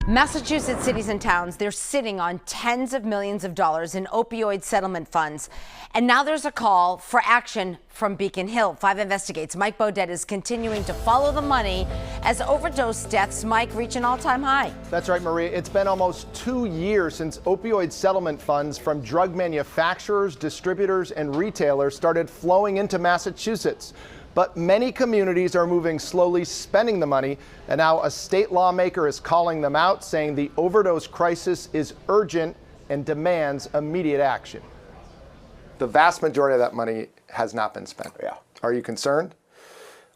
Massachusetts cities and towns, they're sitting on tens of millions of dollars in opioid settlement funds. And now there's a call for action from Beacon Hill. 5 Investigates' Mike Beaudet is continuing to follow the money as overdose deaths, Mike, reach an all-time high. That's right, Maria. It's been almost 2 years since opioid settlement funds from drug manufacturers, distributors, and retailers started flowing into Massachusetts. But many communities are moving slowly, spending the money, and now a state lawmaker is calling them out, saying the overdose crisis is urgent and demands immediate action. The vast majority of that money has not been spent. Yeah. Are you concerned?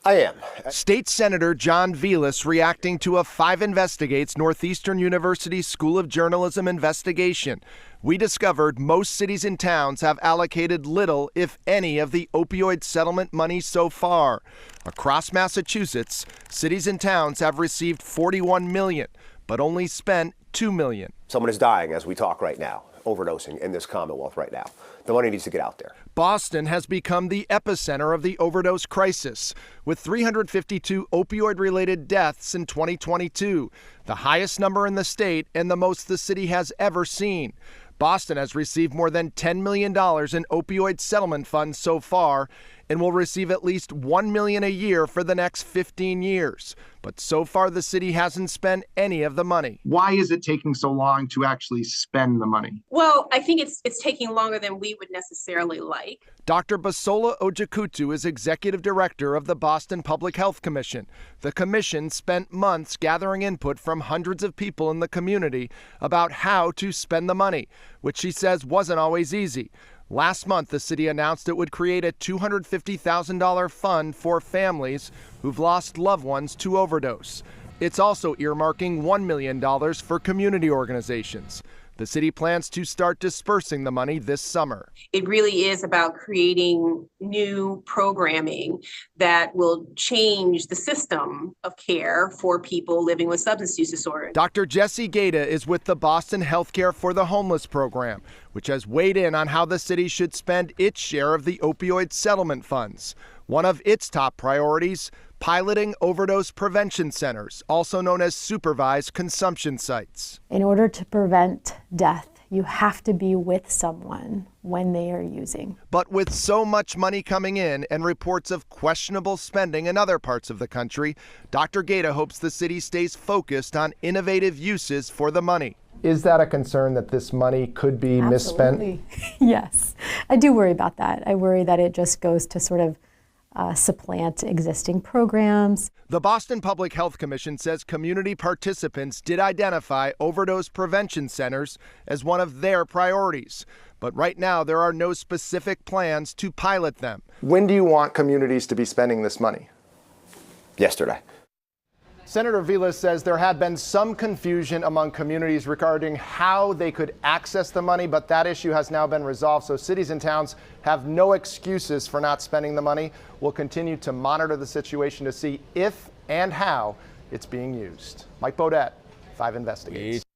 I am. State Senator John Velas reacting to a 5 Investigates Northeastern University School of Journalism investigation. We discovered most cities and towns have allocated little, if any, of the opioid settlement money so far. Across Massachusetts, cities and towns have received $41 million, but only spent $2 million. Someone is dying as we talk right now, overdosing in this Commonwealth right now. The money needs to get out there. Boston has become the epicenter of the overdose crisis, with 352 opioid-related deaths in 2022, the highest number in the state and the most the city has ever seen. Boston has received more than $10 million in opioid settlement funds so far and will receive at least $1 million a year for the next 15 years. But so far, the city hasn't spent any of the money. Why is it taking so long to actually spend the money? Well, I think it's taking longer than we would necessarily like. Dr. Basola Ojikutu is executive director of the Boston Public Health Commission. The commission spent months gathering input from hundreds of people in the community about how to spend the money, which she says wasn't always easy. Last month, the city announced it would create a $250,000 fund for families who've lost loved ones to overdose. It's also earmarking $1 million for community organizations. The city plans to start dispersing the money this summer. It really is about creating new programming that will change the system of care for people living with substance use disorder. Dr. Jesse Gaeta is with the Boston Healthcare for the Homeless program, which has weighed in on how the city should spend its share of the opioid settlement funds. One of its top priorities, piloting overdose prevention centers, also known as supervised consumption sites. In order to prevent death, you have to be with someone when they are using. But with so much money coming in and reports of questionable spending in other parts of the country, Dr. Gaeta hopes the city stays focused on innovative uses for the money. Is that a concern that this money could be Absolutely. misspent? Yes, I do worry about that. I worry that it just goes to sort of supplant existing programs. The Boston Public Health Commission says community participants did identify overdose prevention centers as one of their priorities. But right now, there are no specific plans to pilot them. When do you want communities to be spending this money? Yesterday. Senator Velas says there had been some confusion among communities regarding how they could access the money, but that issue has now been resolved, so cities and towns have no excuses for not spending the money. We'll continue to monitor the situation to see if and how it's being used. Mike Beaudet, 5 Investigates.